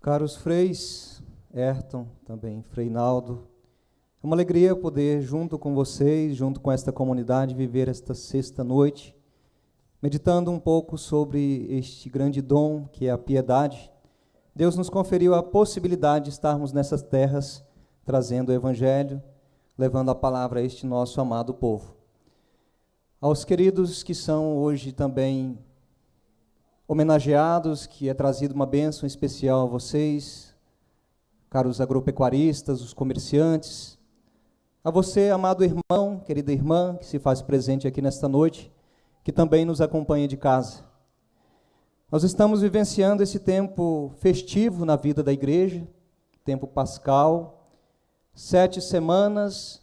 Caros freis, Ayrton, também Frei Naldo, é uma alegria poder, junto com vocês, junto com esta comunidade, viver esta sexta noite, meditando um pouco sobre este grande dom que é a piedade. Deus nos conferiu a possibilidade de estarmos nessas terras, trazendo o Evangelho, levando a palavra a este nosso amado povo. Aos queridos que são hoje também homenageados, que é trazido uma bênção especial a vocês, caros agropecuaristas, os comerciantes, a você, amado irmão, querida irmã, que se faz presente aqui nesta noite, que também nos acompanha de casa. Nós estamos vivenciando esse tempo festivo na vida da igreja, tempo pascal, 7 semanas,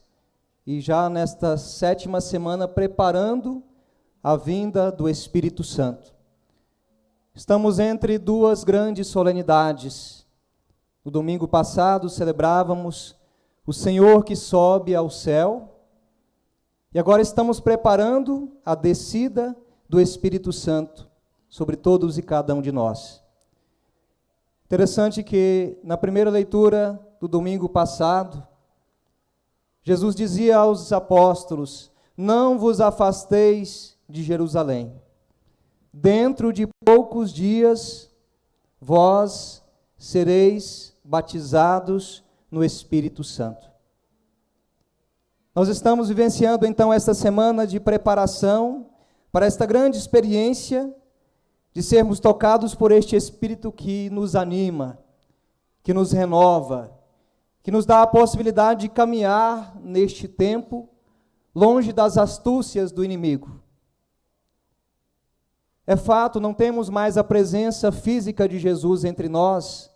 e já nesta 7ª semana preparando a vinda do Espírito Santo. Estamos entre duas grandes solenidades. No domingo passado celebrávamos o Senhor que sobe ao céu, e agora estamos preparando a descida do Espírito Santo sobre todos e cada um de nós. Interessante que na primeira leitura do domingo passado, Jesus dizia aos apóstolos: não vos afasteis de Jerusalém. Dentro de poucos dias, vós sereis batizados no Espírito Santo. Nós estamos vivenciando então esta semana de preparação para esta grande experiência de sermos tocados por este Espírito que nos anima, que nos renova, que nos dá a possibilidade de caminhar neste tempo longe das astúcias do inimigo. É fato, não temos mais a presença física de Jesus entre nós,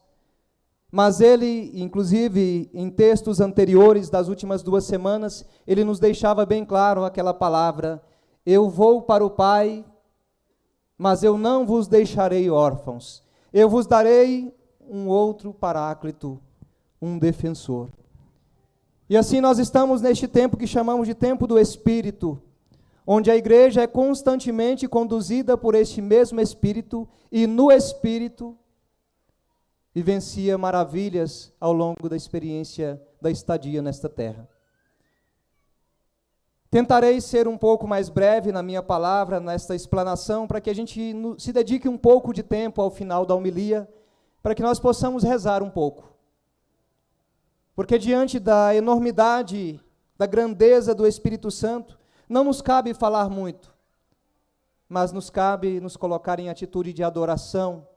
mas ele, inclusive, em textos anteriores das últimas 2 semanas, ele nos deixava bem claro aquela palavra: eu vou para o Pai, mas eu não vos deixarei órfãos, eu vos darei um outro paráclito, um defensor. E assim nós estamos neste tempo que chamamos de tempo do Espírito, onde a igreja é constantemente conduzida por este mesmo Espírito, e no Espírito vivencia maravilhas ao longo da experiência da estadia nesta terra. Tentarei ser um pouco mais breve na minha palavra, nesta explanação, para que a gente se dedique um pouco de tempo ao final da homilia, para que nós possamos rezar um pouco. Porque diante da enormidade, da grandeza do Espírito Santo, não nos cabe falar muito, mas nos cabe nos colocar em atitude de adoração,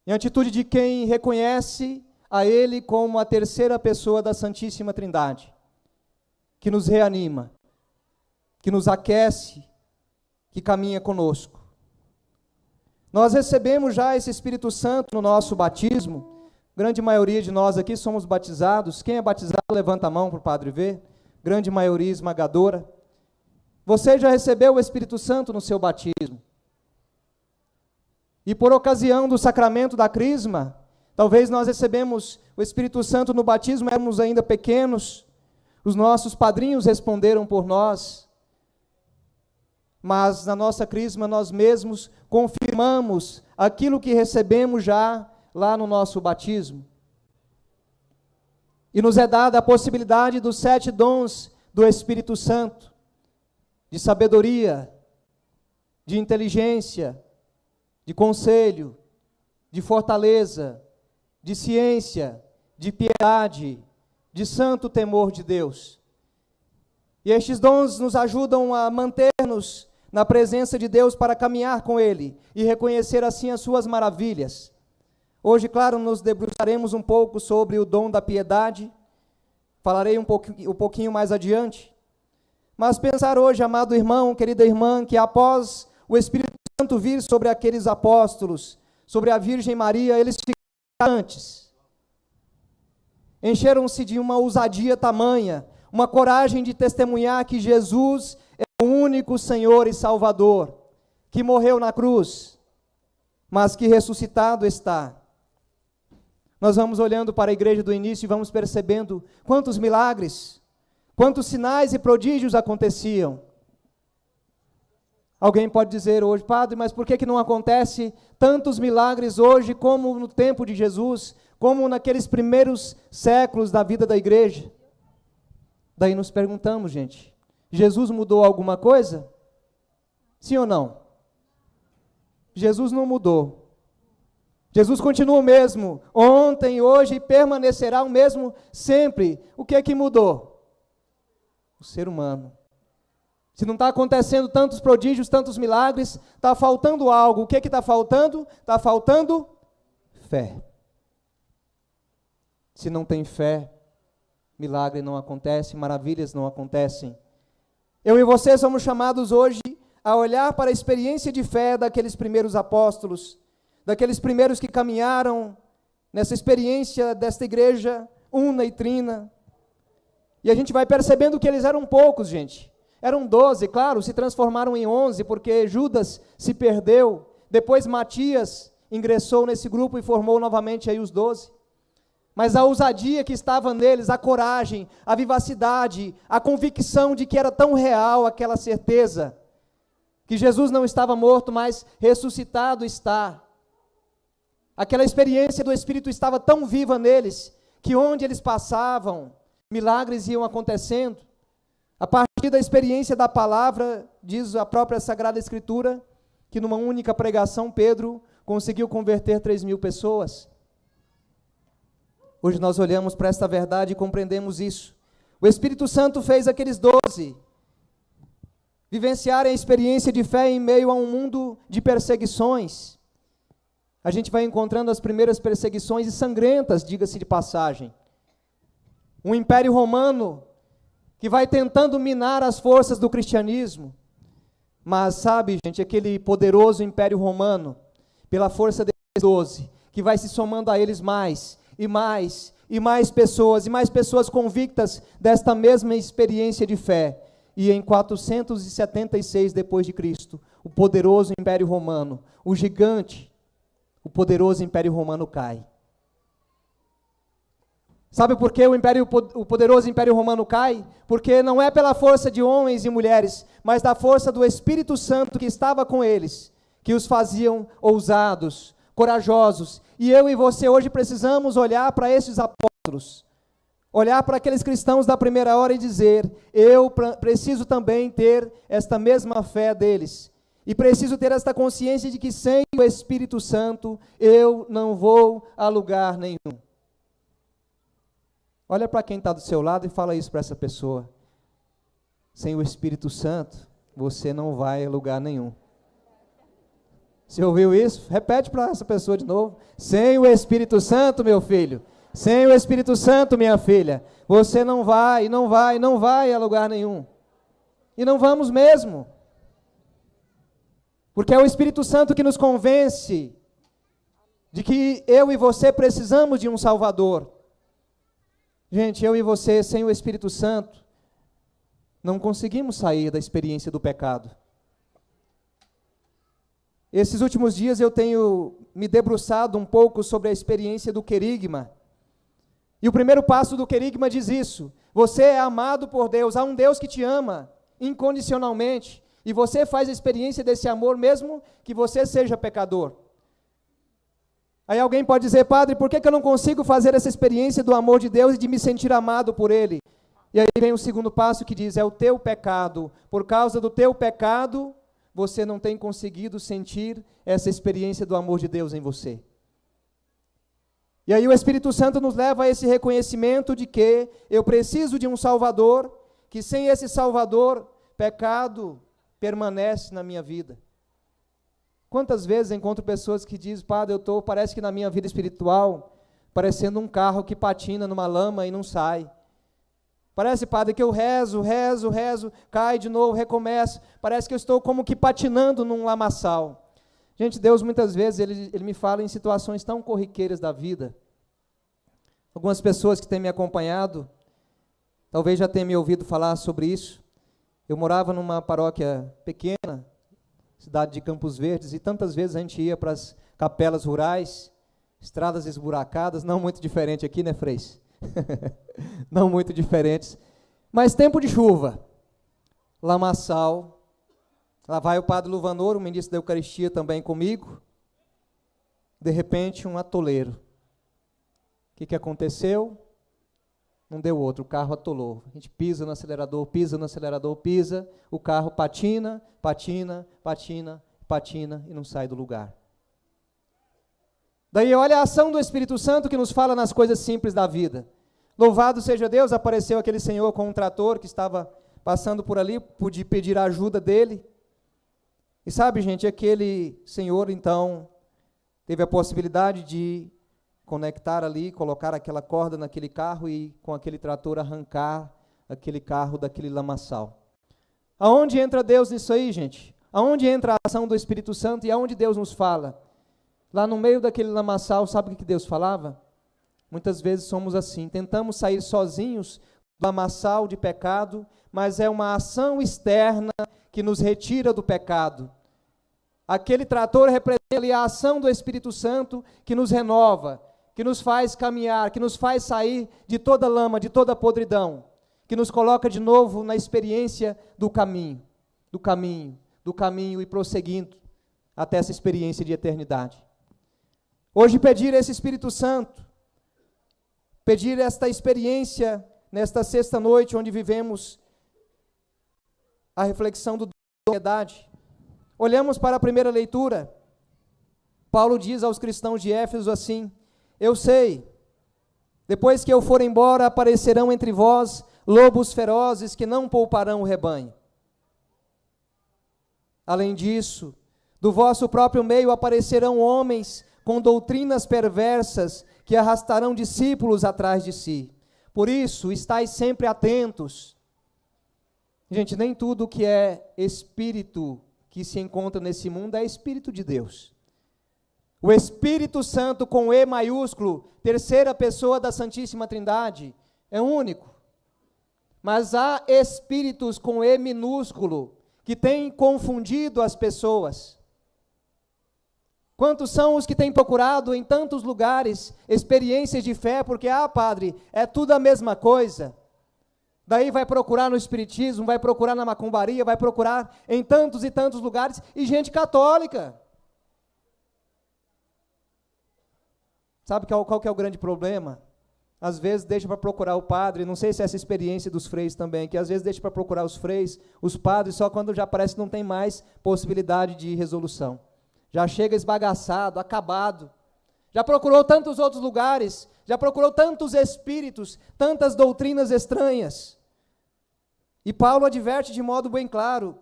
em atitude de quem reconhece a Ele como a terceira pessoa da Santíssima Trindade, que nos reanima, que nos aquece, que caminha conosco. Nós recebemos já esse Espírito Santo no nosso batismo, grande maioria de nós aqui somos batizados. Quem é batizado, levanta a mão para o padre ver, grande maioria esmagadora. Você já recebeu o Espírito Santo no seu batismo. E por ocasião do sacramento da crisma, talvez nós recebemos o Espírito Santo no batismo, éramos ainda pequenos, os nossos padrinhos responderam por nós, mas na nossa crisma nós mesmos confirmamos aquilo que recebemos já lá no nosso batismo. E nos é dada a possibilidade dos 7 dons do Espírito Santo, de sabedoria, de inteligência, de conselho, de fortaleza, de ciência, de piedade, de santo temor de Deus. E estes dons nos ajudam a manter-nos na presença de Deus para caminhar com Ele e reconhecer assim as suas maravilhas. Hoje, claro, nos debruçaremos um pouco sobre o dom da piedade, falarei um pouquinho mais adiante. Mas pensar hoje, amado irmão, querida irmã, que após o Espírito Santo vir sobre aqueles apóstolos, sobre a Virgem Maria, eles ficaram antes. Encheram-se de uma ousadia tamanha, uma coragem de testemunhar que Jesus é o único Senhor e Salvador, que morreu na cruz, mas que ressuscitado está. Nós vamos olhando para a igreja do início e vamos percebendo quantos milagres, quantos sinais e prodígios aconteciam. Alguém pode dizer hoje, padre, mas por que não acontece tantos milagres hoje como no tempo de Jesus, como naqueles primeiros séculos da vida da igreja? Daí nos perguntamos, gente, Jesus mudou alguma coisa? Sim ou não? Jesus não mudou. Jesus continua o mesmo, ontem, hoje e permanecerá o mesmo sempre. O que é que mudou? O ser humano. Se não está acontecendo tantos prodígios, tantos milagres, está faltando algo. O que está faltando? Está faltando fé. Se não tem fé, milagre não acontece, maravilhas não acontecem. Eu e você somos chamados hoje a olhar para a experiência de fé daqueles primeiros apóstolos, daqueles primeiros que caminharam nessa experiência desta igreja una e trina. E a gente vai percebendo que eles eram poucos, gente. Eram 12, claro, se transformaram em 11, porque Judas se perdeu. Depois Matias ingressou nesse grupo e formou novamente aí os 12. Mas a ousadia que estava neles, a coragem, a vivacidade, a convicção de que era tão real aquela certeza, que Jesus não estava morto, mas ressuscitado está. Aquela experiência do Espírito estava tão viva neles, que onde eles passavam, milagres iam acontecendo. A partir da experiência da palavra, diz a própria Sagrada Escritura, que numa única pregação Pedro conseguiu converter 3.000 pessoas. Hoje nós olhamos para esta verdade e compreendemos isso. O Espírito Santo fez aqueles 12 vivenciarem a experiência de fé em meio a um mundo de perseguições. A gente vai encontrando as primeiras perseguições sangrentas, diga-se de passagem. Um império romano que vai tentando minar as forças do cristianismo. Mas sabe, gente, aquele poderoso império romano, pela força desses 12, que vai se somando a eles mais, e mais, e mais pessoas convictas desta mesma experiência de fé. E em 476 depois de Cristo, o poderoso império romano, o gigante, o poderoso império romano cai. Sabe por que o poderoso império romano cai? Porque não é pela força de homens e mulheres, mas da força do Espírito Santo que estava com eles, que os faziam ousados, corajosos. E eu e você hoje precisamos olhar para esses apóstolos, olhar para aqueles cristãos da primeira hora e dizer, eu preciso também ter esta mesma fé deles. E preciso ter esta consciência de que sem o Espírito Santo eu não vou a lugar nenhum. Olha para quem está do seu lado e fala isso para essa pessoa. Sem o Espírito Santo, você não vai a lugar nenhum. Você ouviu isso? Repete para essa pessoa de novo. Sem o Espírito Santo, meu filho, sem o Espírito Santo, minha filha, você não vai a lugar nenhum. E não vamos mesmo. Porque é o Espírito Santo que nos convence de que eu e você precisamos de um Salvador. Gente, eu e você, sem o Espírito Santo, não conseguimos sair da experiência do pecado. Esses últimos dias eu tenho me debruçado um pouco sobre a experiência do querigma. E o primeiro passo do querigma diz isso: você é amado por Deus, há um Deus que te ama incondicionalmente, e você faz a experiência desse amor mesmo que você seja pecador. Aí alguém pode dizer, padre, por que eu não consigo fazer essa experiência do amor de Deus e de me sentir amado por Ele? E aí vem o segundo passo que diz, é o teu pecado. Por causa do teu pecado, você não tem conseguido sentir essa experiência do amor de Deus em você. E aí o Espírito Santo nos leva a esse reconhecimento de que eu preciso de um Salvador, que sem esse Salvador, pecado permanece na minha vida. Quantas vezes encontro pessoas que dizem, padre, parece que na minha vida espiritual, parecendo um carro que patina numa lama e não sai. Parece, padre, que eu rezo, cai de novo, recomeço. Parece que eu estou como que patinando num lamaçal. Gente, Deus muitas vezes, Ele me fala em situações tão corriqueiras da vida. Algumas pessoas que têm me acompanhado, talvez já tenham me ouvido falar sobre isso. Eu morava numa paróquia pequena, cidade de Campos Verdes, e tantas vezes a gente ia para as capelas rurais, estradas esburacadas, não muito diferente aqui, né, Freis? Não muito diferentes, mas tempo de chuva, lamaçal, Lá vai o padre Luvanor, o ministro da Eucaristia também comigo. De repente, um atoleiro. O que aconteceu? Não deu outro, o carro atolou. A gente pisa no acelerador, pisa, o carro patina e não sai do lugar. Daí olha a ação do Espírito Santo que nos fala nas coisas simples da vida. Louvado seja Deus, apareceu aquele senhor com um trator que estava passando por ali, pude pedir a ajuda dele. E sabe, gente, aquele senhor, então, teve a possibilidade de conectar ali, colocar aquela corda naquele carro e com aquele trator arrancar aquele carro daquele lamaçal. Aonde entra Deus nisso aí, gente? Aonde entra a ação do Espírito Santo e aonde Deus nos fala? Lá no meio daquele lamaçal, sabe o que Deus falava? Muitas vezes somos assim, tentamos sair sozinhos do lamaçal de pecado, mas é uma ação externa que nos retira do pecado. Aquele trator representa ali a ação do Espírito Santo que nos renova, que nos faz caminhar, que nos faz sair de toda lama, de toda podridão, que nos coloca de novo na experiência do caminho e prosseguindo até essa experiência de eternidade. Hoje pedir esse Espírito Santo, pedir esta experiência nesta sexta noite onde vivemos a reflexão do piedade. Olhamos para a primeira leitura. Paulo diz aos cristãos de Éfeso assim: eu sei, depois que eu for embora, aparecerão entre vós lobos ferozes que não pouparão o rebanho. Além disso, do vosso próprio meio aparecerão homens com doutrinas perversas que arrastarão discípulos atrás de si. Por isso, estais sempre atentos. Gente, nem tudo que é espírito que se encontra nesse mundo é Espírito de Deus. O Espírito Santo com E maiúsculo, terceira pessoa da Santíssima Trindade, é único. Mas há espíritos com E minúsculo que têm confundido as pessoas. Quantos são os que têm procurado em tantos lugares experiências de fé, porque, padre, é tudo a mesma coisa. Daí vai procurar no espiritismo, vai procurar na macumbaria, vai procurar em tantos e tantos lugares, e gente católica. Sabe qual que é o grande problema? Às vezes deixa para procurar o padre, não sei se é essa experiência dos freis também, que às vezes deixa para procurar os freis, os padres, só quando já parece que não tem mais possibilidade de resolução. Já chega esbagaçado, acabado. Já procurou tantos outros lugares, já procurou tantos espíritos, tantas doutrinas estranhas. E Paulo adverte de modo bem claro: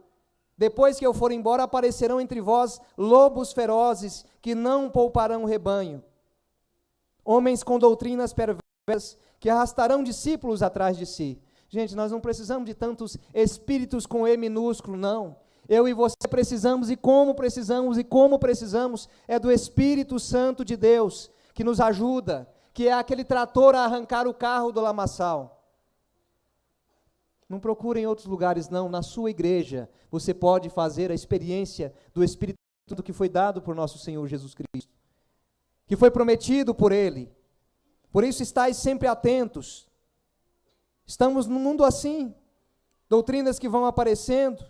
depois que eu for embora, aparecerão entre vós lobos ferozes que não pouparão o rebanho. Homens com doutrinas perversas que arrastarão discípulos atrás de si. Gente, nós não precisamos de tantos espíritos com E minúsculo, não. Eu e você precisamos, e como precisamos, é do Espírito Santo de Deus, que nos ajuda, que é aquele trator a arrancar o carro do lamaçal. Não procure em outros lugares, não. Na sua igreja, você pode fazer a experiência do Espírito Santo que foi dado por nosso Senhor Jesus Cristo, que foi prometido por Ele. Por isso, estais sempre atentos. Estamos num mundo assim, doutrinas que vão aparecendo,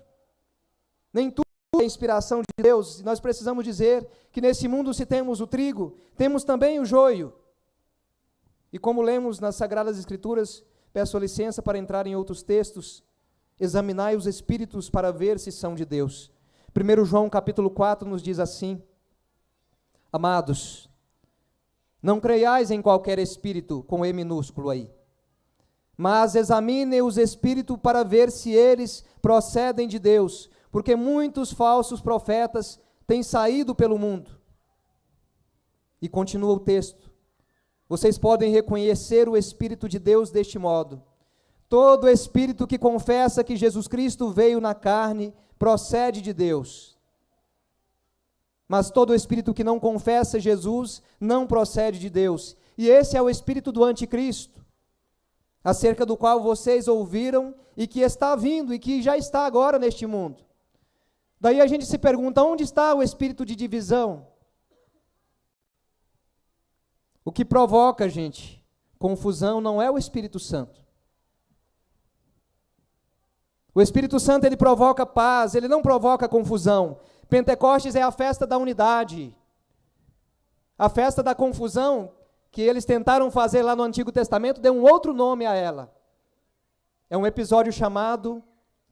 nem tudo é inspiração de Deus, e nós precisamos dizer que nesse mundo, se temos o trigo, temos também o joio. E como lemos nas Sagradas Escrituras, peço a licença para entrar em outros textos, examinai os espíritos para ver se são de Deus. 1 João capítulo 4 nos diz assim: amados, não creiais em qualquer espírito, com E minúsculo aí, mas examinem os espíritos para ver se eles procedem de Deus, porque muitos falsos profetas têm saído pelo mundo. E continua o texto: vocês podem reconhecer o Espírito de Deus deste modo: todo espírito que confessa que Jesus Cristo veio na carne procede de Deus. Mas todo espírito que não confessa Jesus não procede de Deus. E esse é o espírito do anticristo, acerca do qual vocês ouviram e que está vindo e que já está agora neste mundo. Daí a gente se pergunta: onde está o espírito de divisão? O que provoca, gente, confusão não é o Espírito Santo. O Espírito Santo, ele provoca paz, ele não provoca confusão. Pentecostes é a festa da unidade. A festa da confusão que eles tentaram fazer lá no Antigo Testamento deu um outro nome a ela. É um episódio chamado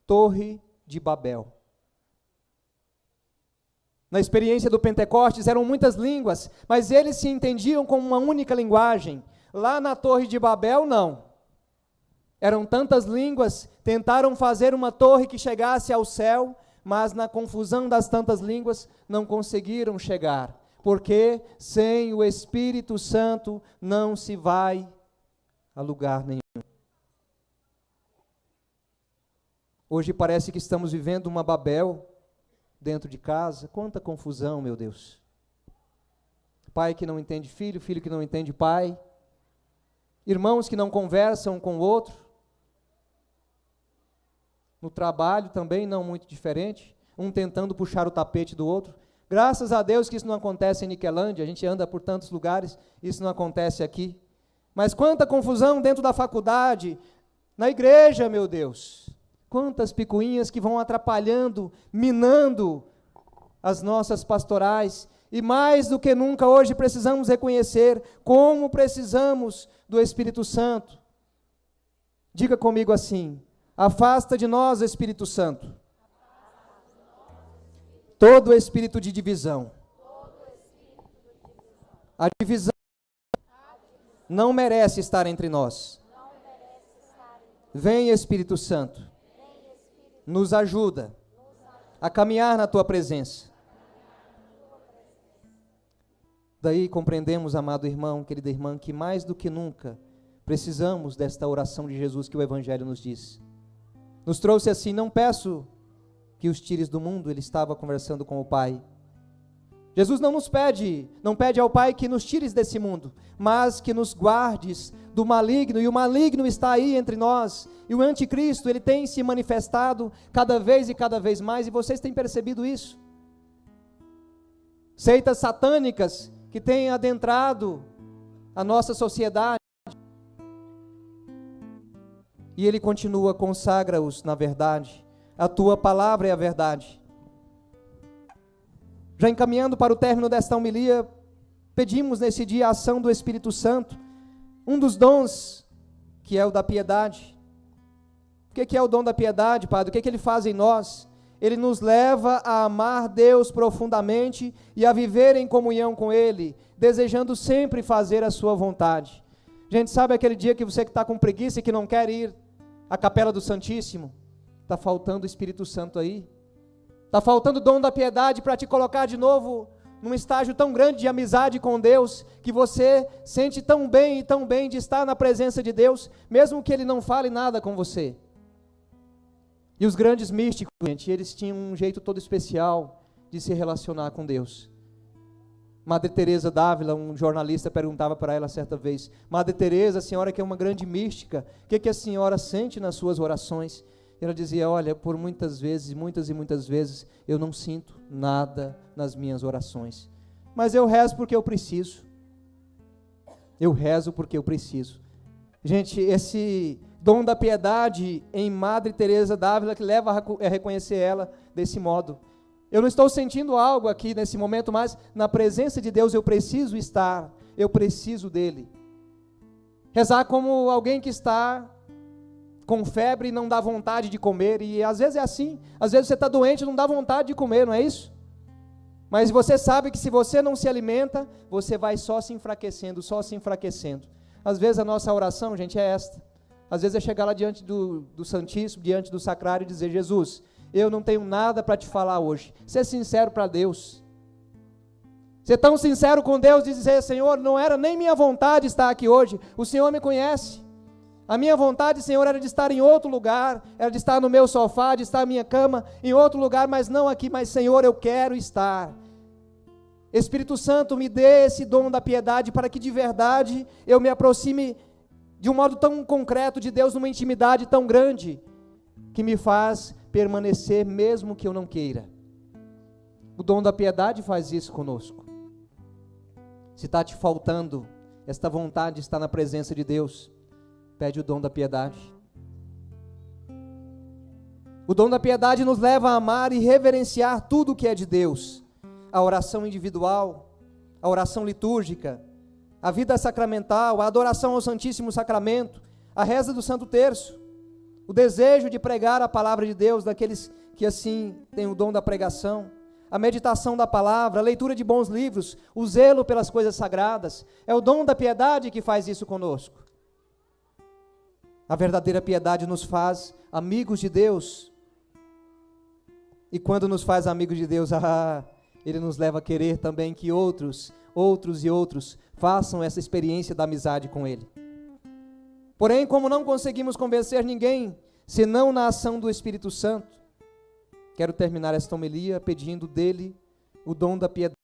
Torre de Babel. Na experiência do Pentecostes eram muitas línguas, mas eles se entendiam como uma única linguagem. Lá na Torre de Babel, não. Eram tantas línguas, tentaram fazer uma torre que chegasse ao céu, mas na confusão das tantas línguas não conseguiram chegar. Porque sem o Espírito Santo não se vai a lugar nenhum. Hoje parece que estamos vivendo uma Babel dentro de casa. Quanta confusão, meu Deus. Pai que não entende filho, filho que não entende pai. Irmãos que não conversam com o outro. No trabalho também não muito diferente. Um tentando puxar o tapete do outro. Graças a Deus que isso não acontece em Niquelândia, a gente anda por tantos lugares, isso não acontece aqui. Mas quanta confusão dentro da faculdade, na igreja, meu Deus. Quantas picuinhas que vão atrapalhando, minando as nossas pastorais. E mais do que nunca hoje precisamos reconhecer como precisamos do Espírito Santo. Diga comigo assim: afasta de nós, Espírito Santo, todo espírito de divisão. A divisão não merece estar entre nós. Vem, Espírito Santo, nos ajuda a caminhar na Tua presença. Daí compreendemos, amado irmão, querida irmã, que mais do que nunca precisamos desta oração de Jesus que o Evangelho nos diz. Nos trouxe assim: não peço que os tires do mundo. Ele estava conversando com o Pai. Jesus não pede ao Pai que nos tires desse mundo, mas que nos guardes do maligno, e o maligno está aí entre nós, e o anticristo, ele tem se manifestado cada vez mais, e vocês têm percebido isso. Seitas satânicas que têm adentrado a nossa sociedade, e ele continua: consagra-os na verdade, a tua palavra é a verdade. Já encaminhando para o término desta homilia, pedimos nesse dia a ação do Espírito Santo, um dos dons, que é o da piedade. O que é o dom da piedade, Padre? O que ele faz em nós? Ele nos leva a amar Deus profundamente e a viver em comunhão com Ele, desejando sempre fazer a sua vontade. Gente, sabe aquele dia que você está com preguiça e que não quer ir à capela do Santíssimo? Está faltando o Espírito Santo aí. Está faltando o dom da piedade para te colocar de novo num estágio tão grande de amizade com Deus, que você sente tão bem de estar na presença de Deus, mesmo que Ele não fale nada com você. E os grandes místicos, gente, eles tinham um jeito todo especial de se relacionar com Deus. Madre Teresa d'Ávila, um jornalista perguntava para ela certa vez: Madre Teresa, a senhora que é uma grande mística, o que a senhora sente nas suas orações? Ela dizia: olha, por muitas e muitas vezes, eu não sinto nada nas minhas orações, mas eu rezo porque eu preciso. Eu rezo porque eu preciso. Gente, esse dom da piedade em Madre Teresa d'Ávila que leva a reconhecer ela desse modo. Eu não estou sentindo algo aqui nesse momento, mas na presença de Deus eu preciso estar, eu preciso dele. Rezar como alguém que está com febre e não dá vontade de comer, e às vezes é assim, às vezes você está doente e não dá vontade de comer, não é isso? Mas você sabe que se você não se alimenta, você vai só se enfraquecendo. Às vezes a nossa oração, gente, é esta. Às vezes é chegar lá diante do Santíssimo, diante do Sacrário e dizer: Jesus, eu não tenho nada para te falar hoje. Ser sincero para Deus. Ser tão sincero com Deus e dizer: Senhor, não era nem minha vontade estar aqui hoje, o Senhor me conhece. A minha vontade, Senhor, era de estar em outro lugar, era de estar no meu sofá, de estar na minha cama, em outro lugar, mas não aqui. Mas, Senhor, eu quero estar. Espírito Santo, me dê esse dom da piedade para que de verdade eu me aproxime de um modo tão concreto de Deus, numa intimidade tão grande, que me faz permanecer mesmo que eu não queira. O dom da piedade faz isso conosco. Se está te faltando esta vontade de estar na presença de Deus, pede o dom da piedade. O dom da piedade nos leva a amar e reverenciar tudo o que é de Deus. A oração individual, a oração litúrgica, a vida sacramental, a adoração ao Santíssimo Sacramento, a reza do Santo Terço, o desejo de pregar a palavra de Deus, daqueles que assim têm o dom da pregação, a meditação da palavra, a leitura de bons livros, o zelo pelas coisas sagradas. É o dom da piedade que faz isso conosco. A verdadeira piedade nos faz amigos de Deus. E quando nos faz amigos de Deus, Ele nos leva a querer também que outros façam essa experiência da amizade com Ele. Porém, como não conseguimos convencer ninguém, senão na ação do Espírito Santo, quero terminar esta homilia pedindo dele o dom da piedade,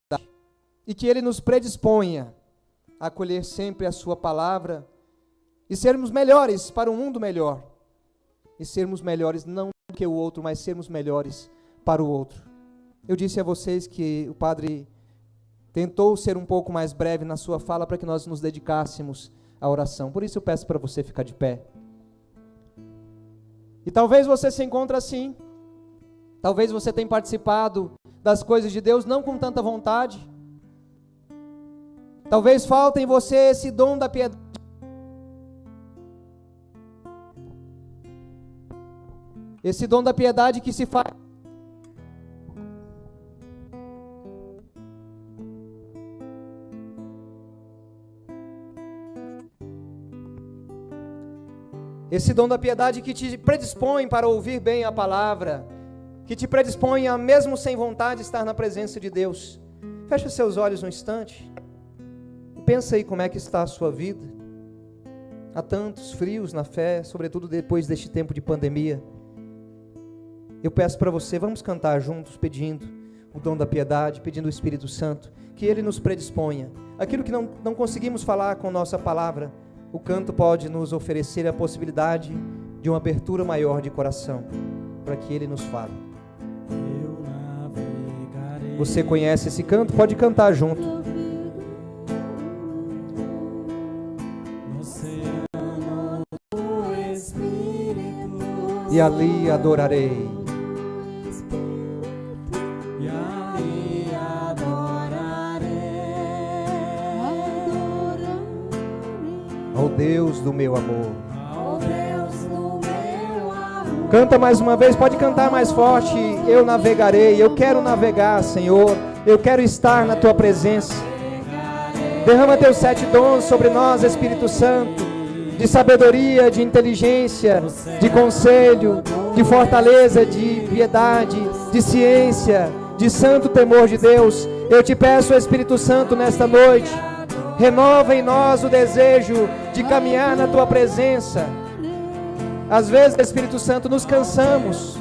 e que Ele nos predisponha a acolher sempre a sua palavra, e sermos melhores para um mundo melhor, e sermos melhores não do que o outro, mas sermos melhores para o outro. Eu disse a vocês que o padre tentou ser um pouco mais breve na sua fala para que nós nos dedicássemos à oração. Por isso eu peço para você ficar de pé. E talvez você se encontre assim. Talvez você tenha participado das coisas de Deus não com tanta vontade. Talvez falte em você esse dom da piedade. Esse dom da piedade que se faz. Esse dom da piedade que te predispõe para ouvir bem a palavra, que te predispõe a, mesmo sem vontade, estar na presença de Deus. Feche seus olhos um instante. Pensa aí como é que está a sua vida. Há tantos frios na fé, sobretudo depois deste tempo de pandemia. Eu peço para você, vamos cantar juntos, pedindo o dom da piedade, pedindo o Espírito Santo, que Ele nos predisponha. Aquilo que não conseguimos falar com nossa palavra, o canto pode nos oferecer a possibilidade de uma abertura maior de coração, para que Ele nos fale. Você conhece esse canto? Pode cantar junto. E ali adorarei. Ao Deus do meu amor. Canta mais uma vez, pode cantar mais forte. Eu navegarei, eu quero navegar, Senhor. Eu quero estar na Tua presença. Derrama Teus 7 dons sobre nós, Espírito Santo, de sabedoria, de inteligência, de conselho, de fortaleza, de piedade, de ciência, de santo temor de Deus. Eu te peço, Espírito Santo, nesta noite, renova em nós o desejo de caminhar na Tua presença. Às vezes, Espírito Santo, nos cansamos.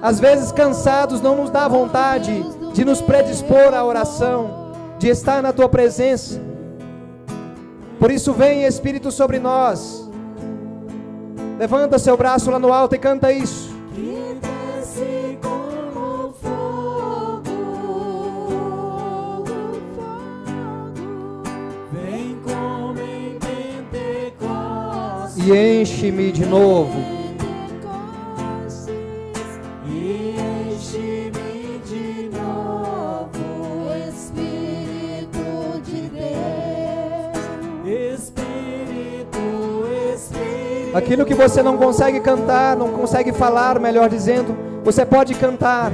Às vezes, cansados, não nos dá vontade de nos predispor à oração, de estar na Tua presença. Por isso, vem, Espírito, sobre nós. Levanta seu braço lá no alto e canta isso. E enche-me de novo. E enche-me de novo, Espírito de Deus. Espírito. Aquilo que você não consegue cantar, não consegue falar, melhor dizendo, você pode cantar.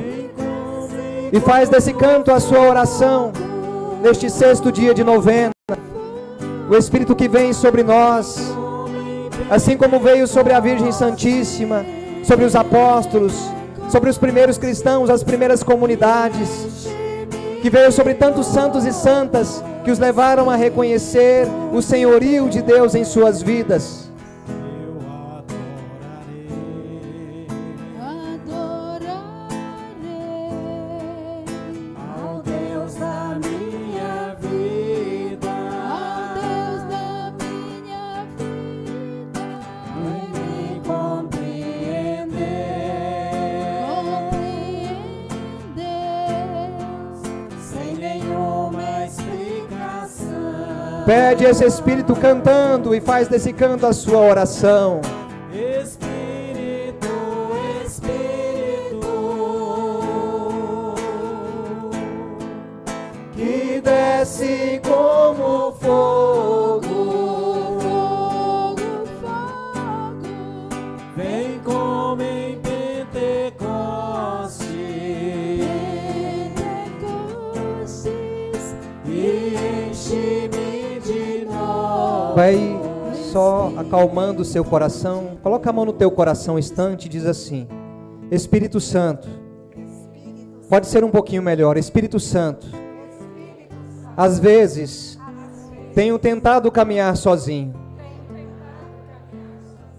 E faz desse canto a sua oração neste 6º dia de novena. O Espírito que vem sobre nós, assim como veio sobre a Virgem Santíssima, sobre os apóstolos, sobre os primeiros cristãos, as primeiras comunidades, que veio sobre tantos santos e santas que os levaram a reconhecer o senhorio de Deus em suas vidas. Pede esse Espírito cantando e faz desse canto a sua oração. Espírito, que desce como fogo. Fogo, fogo. Vem como em Pentecostes e enche-me de novo. Vai só acalmando o seu coração. Coloca a mão no teu coração um instante e diz assim: Espírito Santo, pode ser um pouquinho melhor. Espírito Santo, às vezes tenho tentado caminhar sozinho,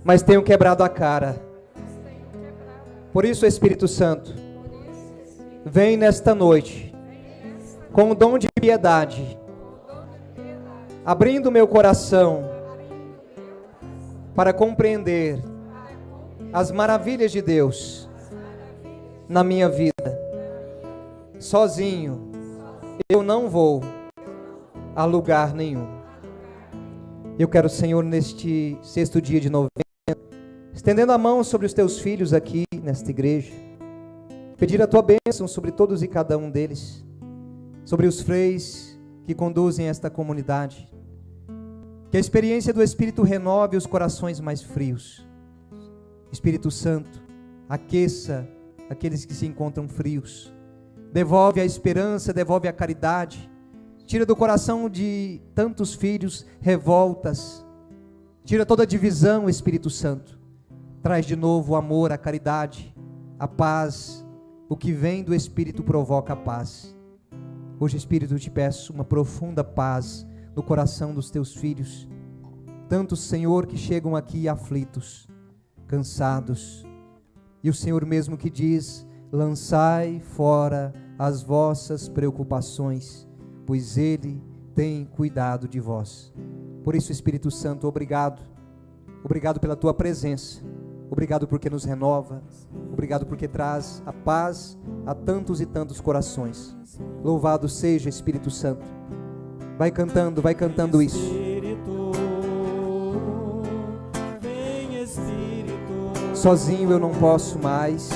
mas tenho quebrado a cara. Por isso, Espírito Santo, vem nesta noite com o dom de piedade, abrindo meu coração para compreender as maravilhas de Deus na minha vida. Sozinho eu não vou a lugar nenhum. Eu quero, Senhor, neste 6º dia de novembro, estendendo a mão sobre os teus filhos aqui nesta igreja, pedir a tua bênção sobre todos e cada um deles, sobre os freis que conduzem esta comunidade. Que a experiência do Espírito renove os corações mais frios. Espírito Santo, aqueça aqueles que se encontram frios. Devolve a esperança, devolve a caridade. Tira do coração de tantos filhos revoltas. Tira toda a divisão, Espírito Santo. Traz de novo o amor, a caridade, a paz. O que vem do Espírito provoca a paz. Hoje, Espírito, eu te peço uma profunda paz no coração dos teus filhos, tantos, Senhor, que chegam aqui aflitos, cansados, e o Senhor mesmo que diz: lançai fora as vossas preocupações, pois Ele tem cuidado de vós. Por isso, Espírito Santo, obrigado pela tua presença, obrigado porque nos renova, obrigado porque traz a paz a tantos e tantos corações. Louvado seja, Espírito Santo. Vai cantando isso. Vem Espírito. Sozinho eu não posso mais.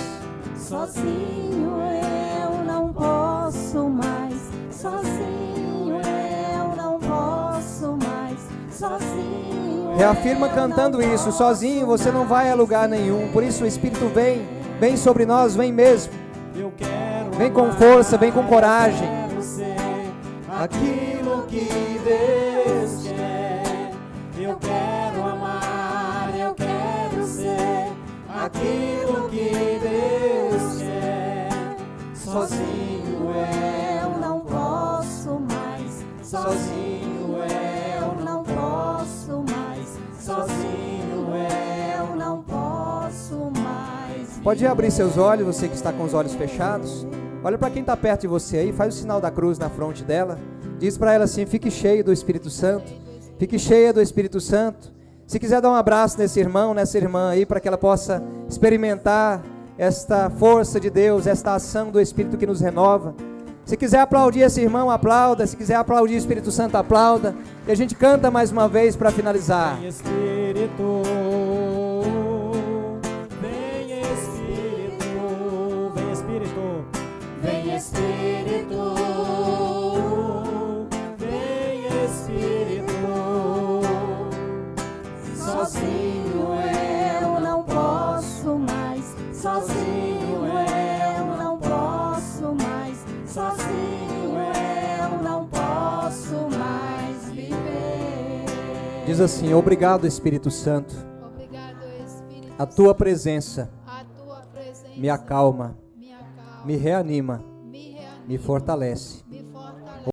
Sozinho eu não posso mais. Sozinho eu não posso mais. Sozinho. Reafirma cantando isso. Sozinho você não vai a lugar nenhum. Por isso o Espírito vem sobre nós, vem mesmo. Vem com força, vem com coragem. Aquilo que Deus quer, eu quero amar, eu quero ser aquilo que Deus quer. Sozinho eu não posso mais. Sozinho eu não posso mais. Sozinho eu não posso mais. Pode abrir seus olhos, você que está com os olhos fechados. Olha para quem está perto de você aí, faz o sinal da cruz na fronte dela. Diz para ela assim: fique cheio do Espírito Santo. Fique cheia do Espírito Santo. Se quiser dar um abraço nesse irmão, nessa irmã aí, para que ela possa experimentar esta força de Deus, esta ação do Espírito que nos renova. Se quiser aplaudir esse irmão, aplauda. Se quiser aplaudir o Espírito Santo, aplauda. E a gente canta mais uma vez para finalizar. Vem Espírito, vem Espírito, vem Espírito, Vem Espírito, vem Espírito. sozinho eu não posso mais. Sozinho eu não posso mais. Sozinho eu não posso mais viver. Diz assim: obrigado, Espírito Santo. Obrigado, Espírito. A tua presença A tua presença me acalma, me acalma, me reanima, me reanima, me fortalece.